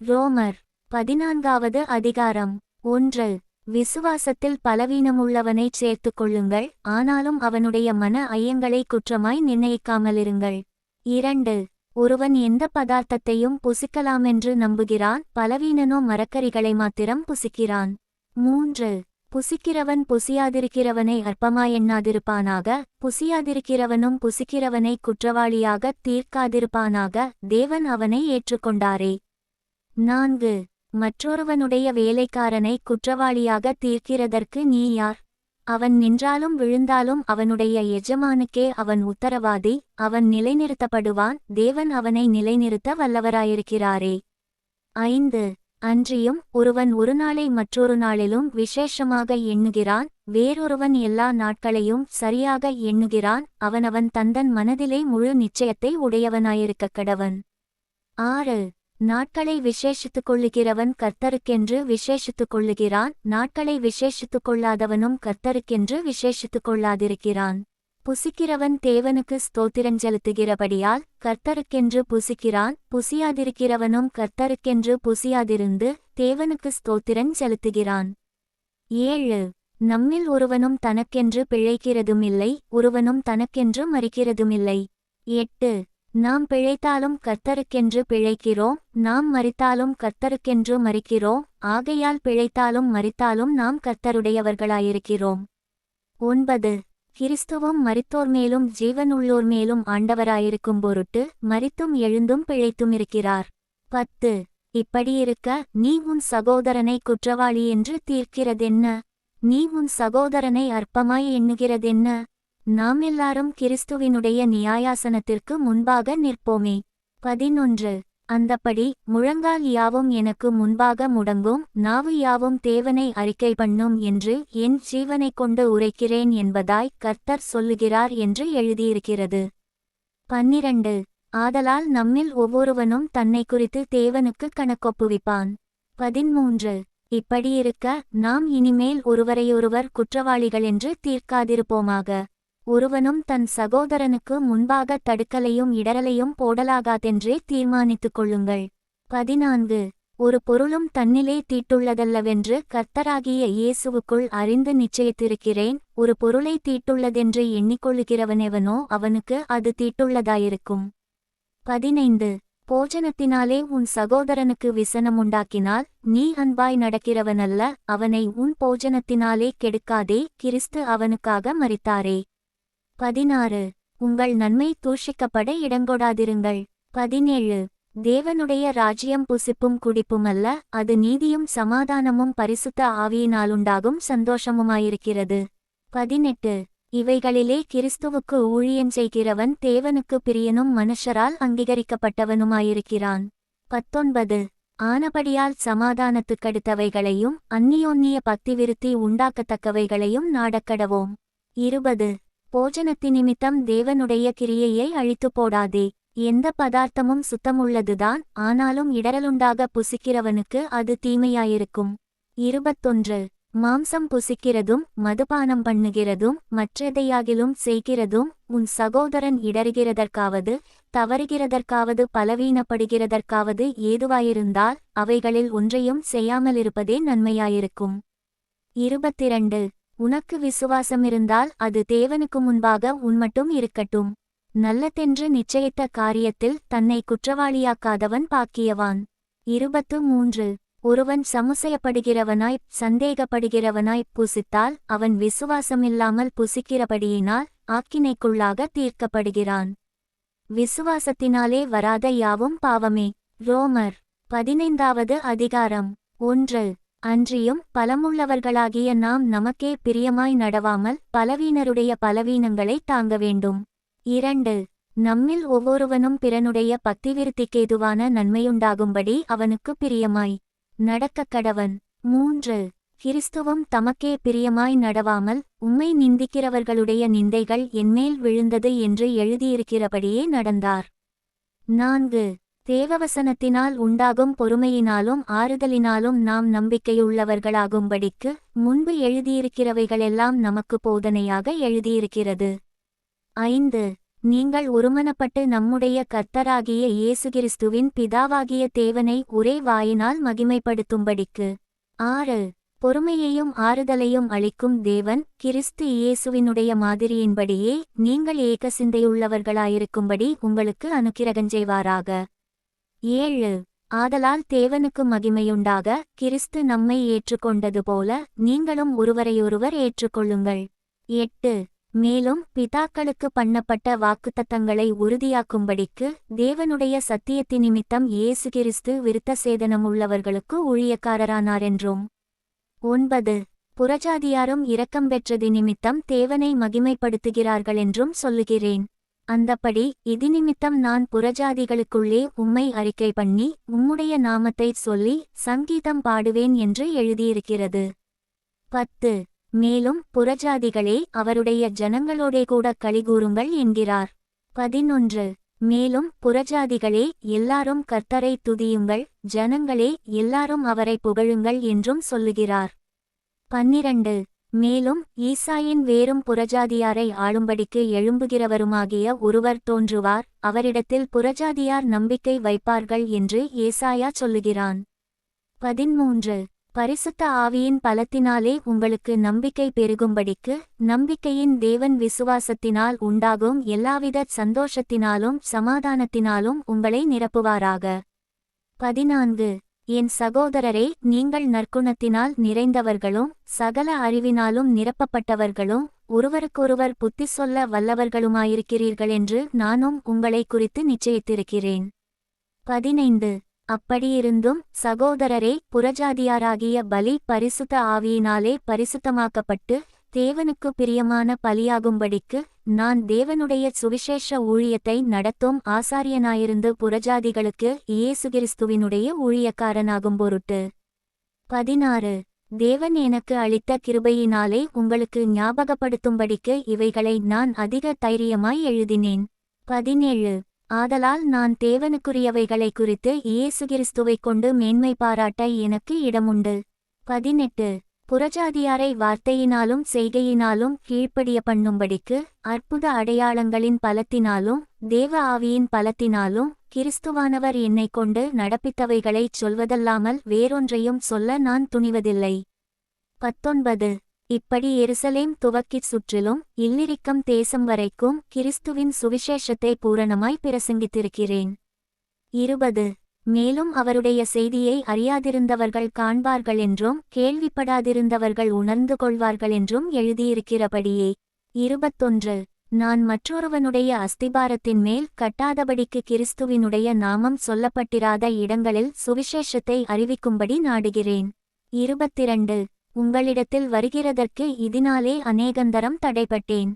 ரோமர் 14வது அதிகாரம் 1. விசுவாசத்தில் பலவீனமுள்ளவனைச் சேர்த்துக் கொள்ளுங்கள், ஆனாலும் அவனுடைய மன ஐயங்களை குற்றமாய் நிர்ணயிக்காமலிருங்கள். 2. ஒருவன் எந்த பதார்த்தத்தையும் புசிக்கலாமென்று நம்புகிறான், பலவீனனோ மரக்கறிகளை மாத்திரம் புசிக்கிறான். 3. புசிக்கிறவன் புசியாதிருக்கிறவனை அற்பமாயெண்ணாதிருப்பானாக, புசியாதிருக்கிறவனும் புசிக்கிறவனை குற்றவாளியாகத் தீர்க்காதிருப்பானாக, தேவன் அவனை ஏற்றுக்கொண்டாரே. 4. மற்றொருவனுடைய வேலைக்காரனை குற்றவாளியாக தீர்க்கிறதற்கு நீ யார்? அவன் நின்றாலும் விழுந்தாலும் அவனுடைய எஜமானுக்கே அவன் உத்தரவாதி, அவன் நிலைநிறுத்தப்படுவான், தேவன் அவனை நிலைநிறுத்த வல்லவராயிருக்கிறாரே. 5. அன்றியும் ஒருவன் ஒரு நாளை மற்றொரு நாளிலும் விசேஷமாக எண்ணுகிறான், வேறொருவன் எல்லா நாட்களையும் சரியாக எண்ணுகிறான், அவனவன் தந்தன் மனதிலே முழு நிச்சயத்தை உடையவனாயிருக்கக் கடவன். 6. நாட்களை விசேஷித்துக் கொள்ளுகிறவன் கர்த்தருக்கென்று விசேஷித்துக் கொள்ளுகிறான், நாட்களை விசேஷித்துக் கொள்ளாதவனும் கர்த்தருக்கென்று விசேஷித்துக் கொள்ளாதிருக்கிறான். புசிக்கிறவன் தேவனுக்கு ஸ்தோத்திரஞ்செலுத்துகிறபடியால் கர்த்தருக்கென்று புசிக்கிறான், புசியாதிருக்கிறவனும் கர்த்தருக்கென்று புசியாதிருந்து தேவனுக்கு ஸ்தோத்திரஞ்செலுத்துகிறான். 7. நம்மில் ஒருவனும் தனக்கென்று பிழைக்கிறதுமில்லை, ஒருவனும் தனக்கென்று மரிக்கிறதுமில்லை. 8. நாம் பிழைத்தாலும் கர்த்தருக்கென்று பிழைக்கிறோம், நாம் மரித்தாலும் கர்த்தருக்கென்று மரிக்கிறோம், ஆகையால் பிழைத்தாலும் மரித்தாலும் நாம் கர்த்தருடையவர்களாயிருக்கிறோம். 9. கிறிஸ்துவும் மரித்தோர் மேலும் ஜீவனுள்ளோர் மேலும் ஆண்டவராயிருக்கும் பொருட்டு மரித்தும் எழுந்தும் பிழைத்துமிருக்கிறார். 10. இப்படியிருக்க நீ உன் சகோதரனை குற்றவாளி என்று தீர்க்கிறதென்ன? நீ உன் சகோதரனை அற்பமாய் எண்ணுகிறதென்ன? நாம் எல்லாரும் கிறிஸ்துவினுடைய நியாயாசனத்திற்கு முன்பாக நிற்போமே. 11. அந்தப்படி முழங்கால் யாவும் எனக்கு முன்பாக முடங்கும், நாவு யாவும் தேவனை அறிக்கை பண்ணும் என்று என் ஜீவனைக் கொண்டு உரைக்கிறேன் என்பதாய் கர்த்தர் சொல்லுகிறார் என்று எழுதியிருக்கிறது. 12. ஆதலால் நம்மில் ஒவ்வொருவனும் தன்னை குறித்து தேவனுக்கு கணக்கொப்புவிப்பான். 13. இப்படியிருக்க நாம் இனிமேல் ஒருவரையொருவர் குற்றவாளிகளென்று தீர்க்காதிருப்போமாக. ஒருவனும் தன் சகோதரனுக்கு முன்பாக தடுக்கலையும் இடரலையும் போடலாகாதென்றே தீர்மானித்துக் கொள்ளுங்கள். 14. ஒரு பொருளும் தன்னிலே தீட்டுள்ளதல்லவென்று கர்த்தராகிய இயேசுவுக்குள் அறிந்து நிச்சயித்திருக்கிறேன், ஒரு பொருளை தீட்டுள்ளதென்று எண்ணிக்கொள்ளுகிறவனெவனோ அவனுக்கு அது தீட்டுள்ளதாயிருக்கும். 15. போஜனத்தினாலே உன் சகோதரனுக்கு விசனமுண்டாக்கினால் நீ அன்பாய் நடக்கிறவனல்ல, அவனை உன் போஜனத்தினாலே கெடுக்காதே, கிறிஸ்து அவனுக்காக மரித்தாரே. 16. உங்கள் நன்மை தூஷிக்கப்பட இடங்கொடாதிருங்கள். 17. தேவனுடைய ராஜ்யம் புசிப்பும் குடிப்புமல்ல, அது நீதியும் சமாதானமும் பரிசுத்த ஆவியினாலுண்டாகும் சந்தோஷமுமாயிருக்கிறது. 18. இவைகளிலே கிறிஸ்துவுக்கு ஊழியஞ்செய்கிறவன் தேவனுக்கு பிரியனும் மனுஷரால் அங்கீகரிக்கப்பட்டவனுமாயிருக்கிறான். 19. ஆனபடியால் சமாதானத்துக்கடுத்தவைகளையும் அந்நியோன்னிய பக்திவிருத்தி உண்டாக்கத்தக்கவைகளையும் நாடக்கடவோம். 20. போஜனத்தினிமித்தம் தேவனுடைய கிரியையை அழித்து போடாதே. எந்த பதார்த்தமும் சுத்தமுள்ளதுதான், ஆனாலும் இடரலுண்டாக புசிக்கிறவனுக்கு அது தீமையாயிருக்கும். 21. மாம்சம் புசிக்கிறதும் மதுபானம் பண்ணுகிறதும் மற்றெதையாகிலும் செய்கிறதும் உன் சகோதரன் இடறுகிறதற்காவது தவறுகிறதற்காவது பலவீனப்படுகிறதற்காவது ஏதுவாயிருந்தால் அவைகளில் ஒன்றையும் செய்யாமலிருப்பதே நன்மையாயிருக்கும். 22. உனக்கு விசுவாசமிருந்தால் அது தேவனுக்கு முன்பாக உன்மட்டும் இருக்கட்டும். நல்லதென்று நிச்சயித்த காரியத்தில் தன்னை குற்றவாளியாக்காதவன் பாக்கியவான். 23. ஒருவன் சமுசயப்படுகிறவனாய் சந்தேகப்படுகிறவனாய் புசித்தால் அவன் விசுவாசமில்லாமல் புசிக்கிறபடியினால் ஆக்கினைக்குள்ளாக தீர்க்கப்படுகிறான். விசுவாசத்தினாலே வராத யாவும் பாவமே. ரோமர் 15வது அதிகாரம் 1. அன்றியும் பலமுள்ளவர்களாகிய நாம் நமக்கே பிரியமாய் நடவாமல் பலவீனருடைய பலவீனங்களை தாங்க வேண்டும். 2. நம்மில் ஒவ்வொருவனும் பிறனுடைய பக்திவிருத்திக்கேதுவான நன்மையுண்டாகும்படி அவனுக்கு பிரியமாய் நடக்கக் கடவன். 3. கிறிஸ்துவும் தமக்கே பிரியமாய் நடவாமல் உம்மை நிந்திக்கிறவர்களுடைய நிந்தைகள் என்மேல் விழுந்தது என்று எழுதியிருக்கிறபடியே நடந்தார். 4. தேவவசனத்தினால் உண்டாகும் பொறுமையினாலும் ஆறுதலினாலும் நாம் நம்பிக்கையுள்ளவர்களாகும்படிக்கு முன்பு எழுதியிருக்கிறவைகளெல்லாம் நமக்கு போதனையாக எழுதியிருக்கிறது. 5. நீங்கள் ஒருமனப்பட்டு நம்முடைய கர்த்தராகிய இயேசு கிறிஸ்துவின் பிதாவாகிய தேவனை ஒரே வாயினால் மகிமைப்படுத்தும்படிக்கு. 6. பொறுமையையும் ஆறுதலையும் அளிக்கும் தேவன் கிறிஸ்து இயேசுவினுடைய மாதிரியின்படியே நீங்கள் ஏக சிந்தையுள்ளவர்களாயிருக்கும்படி உங்களுக்கு அனுக்கிரகஞ்செய்வாராக. 7. ஆதலால் தேவனுக்கு மகிமையுண்டாக கிறிஸ்து நம்மை ஏற்றுக்கொண்டது போல நீங்களும் ஒருவரையொருவர் ஏற்றுக்கொள்ளுங்கள். 8. மேலும் பிதாக்களுக்கு பண்ணப்பட்ட வாக்குத்தத்தங்களை உறுதியாக்கும்படிக்கு தேவனுடைய சத்தியத்தினிமித்தம் இயேசு கிறிஸ்து விருத்தசேதனமுள்ளவர்களுக்கு ஊழியக்காரரானாரென்றும். 9. புறஜாதியாரும் இரக்கம் பெற்றது நிமித்தம் தேவனை மகிமைப்படுத்துகிறார்களென்றும் சொல்லுகிறேன். அந்தப்படி இதினிமித்தம் நான் புறஜாதிகளுக்குள்ளே உம்மை அறிக்கை பண்ணி உம்முடைய நாமத்தைச் சொல்லி சங்கீதம் பாடுவேன் என்று எழுதியிருக்கிறது. 10. மேலும் புறஜாதிகளே அவருடைய ஜனங்களோடே கூட களிகூறுங்கள் என்கிறார். 11. மேலும் புறஜாதிகளே எல்லாரும் கர்த்தரை துதியுங்கள், ஜனங்களே எல்லாரும் அவரை புகழுங்கள் என்றும் சொல்லுகிறார். 12. மேலும் ஈசாயின் வேறும் புறஜாதியாரை ஆளும்படிக்கு எழும்புகிறவருமாகிய ஒருவர் தோன்றுவார், அவரிடத்தில் புறஜாதியார் நம்பிக்கை வைப்பார்கள் என்று ஏசாயா சொல்லுகிறான். 13. பரிசுத்த ஆவியின் பலத்தினாலே உங்களுக்கு நம்பிக்கை பெருகும்படிக்கு நம்பிக்கையின் தேவன் விசுவாசத்தினால் உண்டாகும் எல்லாவித சந்தோஷத்தினாலும் சமாதானத்தினாலும் உங்களை நிரப்புவாராக. 14. என் சகோதரரே, நீங்கள் நற்குணத்தினால் நிறைந்தவர்களும் சகல அறிவினாலும் நிரப்பப்பட்டவர்களும் ஒருவருக்கொருவர் புத்தி சொல்ல வல்லவர்களுமாயிருக்கிறீர்களென்று நானும் உங்களை குறித்து நிச்சயித்திருக்கிறேன். 15. அப்படியிருந்தும் சகோதரரே, புறஜாதியாராகிய பலி பரிசுத்த ஆவியினாலே பரிசுத்தமாக்கப்பட்டு தேவனுக்கு பிரியமான பலியாகும்படிக்கு நான் தேவனுடைய சுவிசேஷ ஊழியத்தை நடத்தும் ஆசாரியனாயிருந்து புறஜாதிகளுக்கு இயேசு கிறிஸ்துவினுடைய ஊழியக்காரனாகும் பொருட்டு. 16. தேவன் எனக்கு அளித்த கிருபையினாலே உங்களுக்கு ஞாபகப்படுத்தும்படிக்கு இவைகளை நான் அதிக தைரியமாய் எழுதினேன். 17. ஆதலால் நான் தேவனுக்குரியவைகளை குறித்து இயேசு கிறிஸ்துவைக் கொண்டு மேன்மை பாராட்ட எனக்கு இடமுண்டு. 18. புறஜாதியாரை வார்த்தையினாலும் செய்கையினாலும் கீழ்ப்படிய பண்ணும்படிக்கு அற்புத அடையாளங்களின் பலத்தினாலும் தேவ ஆவியின் பலத்தினாலும் கிறிஸ்துவானவர் என்னைக் கொண்டு நடப்பித்தவைகளைச் சொல்வதல்லாமல் வேறொன்றையும் சொல்ல நான் துணிவதில்லை. 19. இப்படி எருசலேம் துவக்கிச் சுற்றிலும் இல்லிரிக்கம் தேசம் வரைக்கும் கிறிஸ்துவின் சுவிசேஷத்தை பூரணமாய் பிரசங்கித்திருக்கிறேன். 20. மேலும் அவருடைய செய்தியை அறியாதிருந்தவர்கள் காண்பார்களென்றும் கேள்விப்படாதிருந்தவர்கள் உணர்ந்து கொள்வார்களென்றும் எழுதியிருக்கிறபடியே. 21. நான் மற்றொருவனுடைய அஸ்திபாரத்தின் மேல் கட்டாதபடிக்கு கிறிஸ்துவினுடைய நாமம் சொல்லப்பட்டிராத இடங்களில் சுவிசேஷத்தை அறிவிக்கும்படி நாடுகிறேன். 22. உங்களிடத்தில் வருகிறதற்கு இதனாலே அநேகந்தரம் தடைப்பட்டேன்.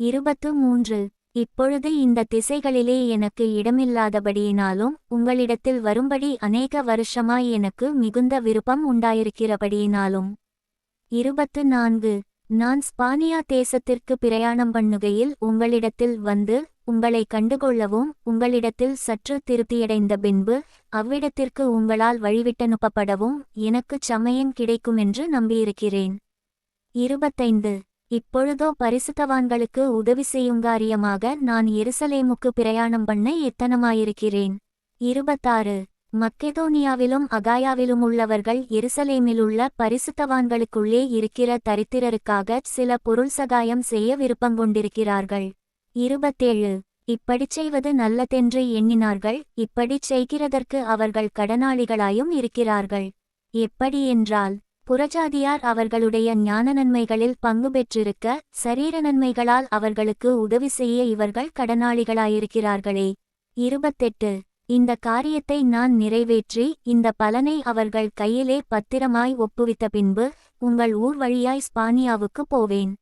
23. இப்பொழுது இந்த திசைகளிலே எனக்கு இடமில்லாதபடியினாலும் உங்களிடத்தில் வரும்படி அநேக வருஷமாய் எனக்கு மிகுந்த விருப்பம் உண்டாயிருக்கிறபடியினாலும். 24. நான் ஸ்பானியா தேசத்திற்கு பிரயாணம் பண்ணுகையில் உங்களிடத்தில் வந்து உங்களை கண்டுகொள்ளவும் உங்களிடத்தில் சற்று திருப்தியடைந்த பின்பு அவ்விடத்திற்கு உங்களால் வழிவிட்டனுப்பப்படவும் எனக்குச் சமயம் கிடைக்குமென்று நம்பியிருக்கிறேன். 25. இப்பொழுதோ பரிசுத்தவான்களுக்கு உதவி செய்யுங்காரியமாக நான் எருசலேமுக்கு பிரயாணம் பண்ண எத்தனமாயிருக்கிறேன். 26. மக்கெதோனியாவிலும் அகாயாவிலுமுள்ளவர்கள் எருசலேமிலுள்ள பரிசுத்தவான்களுக்குள்ளே இருக்கிற தரித்திரருக்காகச் சில பொருள் சகாயம் செய்ய விருப்பங்கொண்டிருக்கிறார்கள். 27. இப்படிச் செய்வது நல்லதென்று எண்ணினார்கள், இப்படிச் செய்கிறதற்கு அவர்கள் கடனாளிகளாயும் இருக்கிறார்கள். எப்படி என்றால், புறஜாதியார் அவர்களுடைய ஞான நன்மைகளில் பங்கு பெற்றிருக்க சரீர நன்மைகளால் அவர்களுக்கு உதவி செய்ய இவர்கள் கடனாளிகளாயிருக்கிறார்களே. 28. இந்த காரியத்தை நான் நிறைவேற்றி இந்த பலனை அவர்கள் கையிலே பத்திரமாய் ஒப்புவித்த பின்பு உங்கள் ஊர் வழியாய் ஸ்பானியாவுக்கு போவேன்.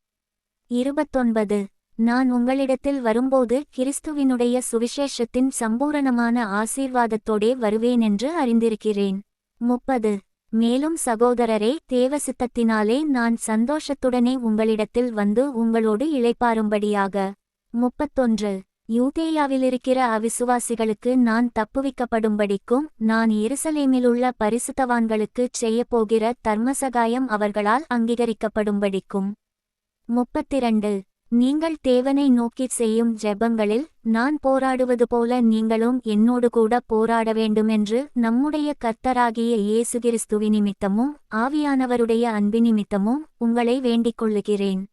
29. நான் உங்களிடத்தில் வரும்போது கிறிஸ்துவினுடைய சுவிசேஷத்தின் சம்பூரணமான ஆசீர்வாதத்தோடே வருவேனென்று அறிந்திருக்கிறேன். 30. மேலும் சகோதரரே, தேவசித்தத்தினாலே நான் சந்தோஷத்துடனே உங்களிடத்தில் வந்து உங்களோடு இளைப்பாரும்படியாக. 31. யூதேயாவிலிருக்கிற அவிசுவாசிகளுக்கு நான் தப்புவிக்கப்படும்படிக்கும் நான் எருசலேமிலுள்ள பரிசுத்தவான்களுக்குச் செய்யப்போகிற தர்மசகாயம் அவர்களால் அங்கீகரிக்கப்படும்படிக்கும். 32. நீங்கள் தேவனை நோக்கிச் செய்யும் ஜெபங்களில் நான் போராடுவது போல நீங்களும் என்னோடு கூட போராட வேண்டுமென்று நம்முடைய கர்த்தராகிய இயேசு கிறிஸ்துவின் நிமித்தமும் ஆவியானவருடைய அன்பினிமித்தமும் உங்களை வேண்டிக் கொள்ளுகிறேன்.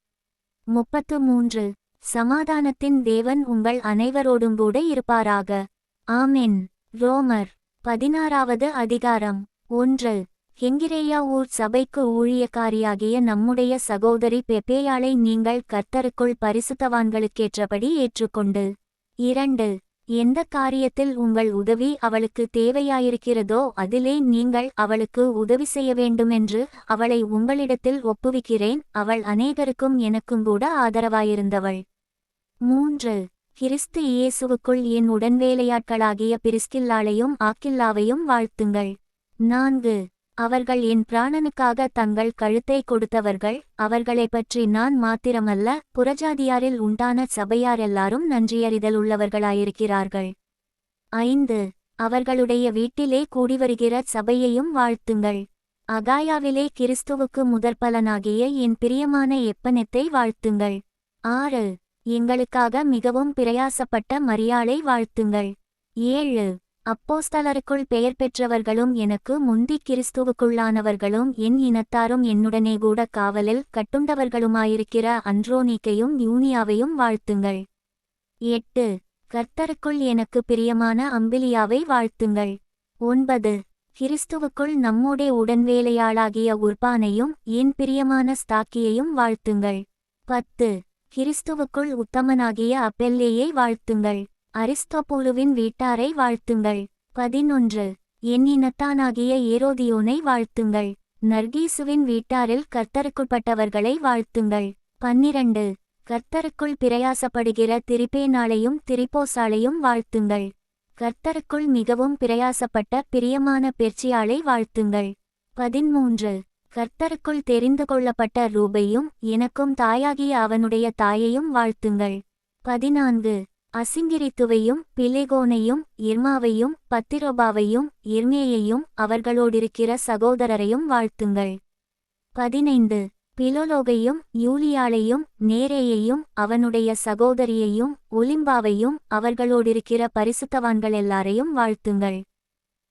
33. சமாதானத்தின் தேவன் உங்கள் அனைவரோடும் கூட இருப்பாராக. ஆமென். ரோமர் 16வது அதிகாரம் 1. கெங்கிரேயா ஊர் சபைக்கு ஊழியக்காரியாகிய நம்முடைய சகோதரி பெப்பேயாளை நீங்கள் கர்த்தருக்குள் பரிசுத்தவான்களுக்கேற்றபடி ஏற்றுக்கொண்டு. 2. எந்த காரியத்தில் உங்கள் உதவி அவளுக்கு தேவையாயிருக்கிறதோ அதிலே நீங்கள் அவளுக்கு உதவி செய்ய வேண்டுமென்று அவளை உங்களிடத்தில் ஒப்புவிக்கிறேன். அவள் அநேகருக்கும் எனக்கும் கூட ஆதரவாயிருந்தவள். 3. கிறிஸ்து இயேசுவுக்குள் என் உடன்வேலையாட்களாகிய பிரிஸ்கில்லாளையும் ஆக்கில்லாவையும் வாழ்த்துங்கள். 4. அவர்கள் என் பிராணனுக்காக தங்கள் கழுத்தை கொடுத்தவர்கள். அவர்களைப் பற்றி நான் மாத்திரமல்ல, புறஜாதியாரில் உண்டான சபையார் எல்லாரும் நன்றியறிதல் உள்ளவர்களாயிருக்கிறார்கள். 5. அவர்களுடைய வீட்டிலே கூடிவருகிற சபையையும் வாழ்த்துங்கள். அகாயாவிலே கிறிஸ்துவுக்கு முதற்பலனாகிய என் பிரியமான எப்பனெத்தை வாழ்த்துங்கள். 6. எங்களுக்காக மிகவும் பிரயாசப்பட்ட மரியாளை வாழ்த்துங்கள். 7. அப்போஸ்தலருக்குள் பெயர் பெற்றவர்களும் எனக்கு முந்தி கிறிஸ்துவுக்குள்ளானவர்களும் என் இனத்தாரும் என்னுடனே கூட காவலில் கட்டுண்டவர்களுமாயிருக்கிற அன்ட்ரோனிக்கையும் யூனியாவையும் வாழ்த்துங்கள். 8. கர்த்தருக்குள் எனக்கு பிரியமான அம்பிலியாவை வாழ்த்துங்கள். 9. கிறிஸ்துவுக்குள் நம்முடைய உடன்வேலையாளாகிய உர்பானையும் என் பிரியமான ஸ்தாக்கியையும் வாழ்த்துங்கள். 10. கிறிஸ்துவுக்குள் உத்தமனாகிய அப்பெல்லேயை வாழ்த்துங்கள். அரிஸ்தோபூலுவின் வீட்டாரை வாழ்த்துங்கள். 11. என் இனத்தானாகிய ஏரோதியோனை வாழ்த்துங்கள். நர்கீசுவின் வீட்டாரில் கர்த்தருக்குட்பட்டவர்களை வாழ்த்துங்கள். 12. கர்த்தருக்குள் பிரயாசப்படுகிற திரிபேனாளையும் திரிபோசாளையும் வாழ்த்துங்கள். கர்த்தருக்குள் மிகவும் பிரயாசப்பட்ட பிரியமான பெர்ச்சியாளை வாழ்த்துங்கள். 13. கர்த்தருக்குள் தெரிந்து கொள்ளப்பட்ட ரூபையும் எனக்கும் தாயாகிய அவனுடைய தாயையும் வாழ்த்துங்கள். 14. அசிங்கிரித்துவையும் பிலேகோனையும் இர்மாவையும் பத்திரோபாவையும் இர்மேயையும் அவர்களோடிருக்கிற சகோதரரையும் வாழ்த்துங்கள். 15. பிலோலோகையும் யூலியாளையும் நேரேயையும் அவனுடைய சகோதரியையும் ஒலிம்பாவையும் அவர்களோடிருக்கிற பரிசுத்தவான்கள் எல்லாரையும் வாழ்த்துங்கள்.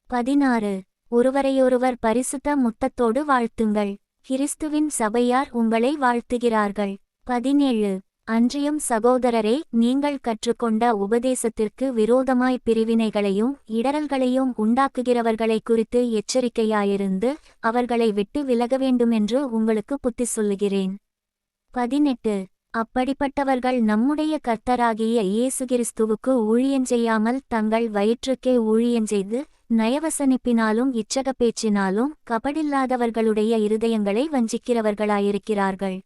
16. ஒருவரையொருவர் பரிசுத்த முத்தத்தோடு வாழ்த்துங்கள். கிறிஸ்துவின் சபையார் உங்களை வாழ்த்துகிறார்கள். 17. அன்றியும் சகோதரரே, நீங்கள் கற்றுக்கொண்ட உபதேசத்திற்கு விரோதமாய் பிரிவினைகளையும் இடரல்களையும் உண்டாக்குகிறவர்களை குறித்து எச்சரிக்கையாயிருந்து அவர்களை விட்டு விலக வேண்டுமென்று உங்களுக்கு புத்தி சொல்லுகிறேன். 18. அப்படிப்பட்டவர்கள் நம்முடைய கர்த்தராகிய இயேசு கிறிஸ்துவுக்கு ஊழியஞ்செய்யாமல் தங்கள் வயிற்றுக்கே ஊழியஞ்செய்து நயவசனிப்பினாலும் இச்சக பேச்சினாலும் கபடில்லாதவர்களுடைய இருதயங்களை வஞ்சிக்கிறவர்களாயிருக்கிறார்கள்.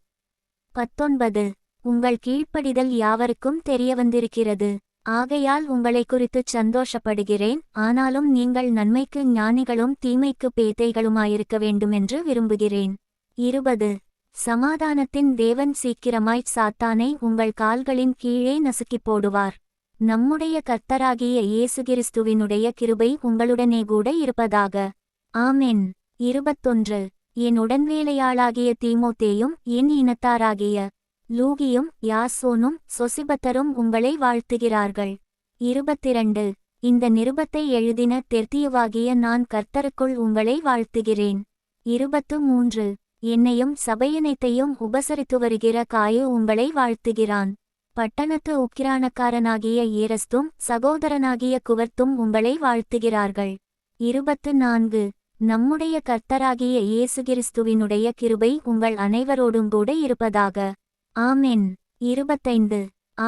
19. உங்கள் கீழ்ப்படிதல் யாவருக்கும் தெரியவந்திருக்கிறது. ஆகையால் உங்களை குறித்துச் சந்தோஷப்படுகிறேன். ஆனாலும் நீங்கள் நன்மைக்கு ஞானிகளும் தீமைக்கு பேதைகளுமாயிருக்க வேண்டுமென்று விரும்புகிறேன். 20. சமாதானத்தின் தேவன் சீக்கிரமாய்ச் சாத்தானை உங்கள் கால்களின் கீழே நசுக்கிப் போடுவார். நம்முடைய கர்த்தராகிய இயேசு கிறிஸ்துவினுடைய கிருபை உங்களுடனே கூட இருப்பதாக. ஆமென். 21. என் உடன்வேலையாளாகிய தீமோத்தேயும் என் இனத்தாராகிய லூகியும் யாசோனும் சொசிபத்தரும் உங்களை வாழ்த்துகிறார்கள். 22. இந்த நிருபத்தை எழுதின தெர்தியுவாகிய நான் கர்த்தருக்குள் உங்களை வாழ்த்துகிறேன். 23. என்னையும் சபையனைத்தையும் உபசரித்து வருகிற காயு உங்களை வாழ்த்துகிறான். பட்டணத்து உக்கிரானக்காரனாகிய ஏரஸ்தும் சகோதரனாகிய குவர்த்தும் உங்களை வாழ்த்துகிறார்கள். 24. நம்முடைய கர்த்தராகிய இயேசு கிறிஸ்துவினுடைய கிருபை உங்கள் அனைவரோடும் கூட இருப்பதாக. ஆமென். 25.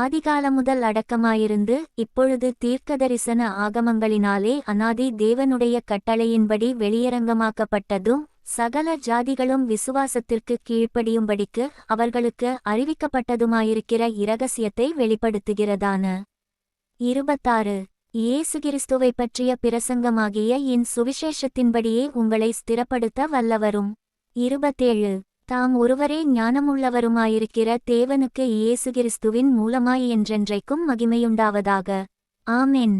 ஆதிகாலமுதல் அடக்கமாயிருந்து இப்பொழுது தீர்க்கதரிசன ஆகமங்களினாலே அநாதி தேவனுடைய கட்டளையின்படி வெளியரங்கமாக்கப்பட்டதும் சகல ஜாதிகளும் விசுவாசத்திற்கு கீழ்ப்படியும்படிக்கு அவர்களுக்கு அறிவிக்கப்பட்டதுமாயிருக்கிற இரகசியத்தை வெளிப்படுத்துகிறதான. 26. இயேசு கிறிஸ்துவை பற்றிய பிரசங்கமாகிய என் சுவிசேஷத்தின்படியே உங்களை ஸ்திரப்படுத்த வல்லவரும். 27. தாம் ஒருவரே ஞானமுள்ளவருமாயிருக்கிற தேவனுக்கு இயேசு கிறிஸ்துவின் மூலமாய் என்றென்றைக்கும் மகிமையுண்டாவதாக. ஆமென்.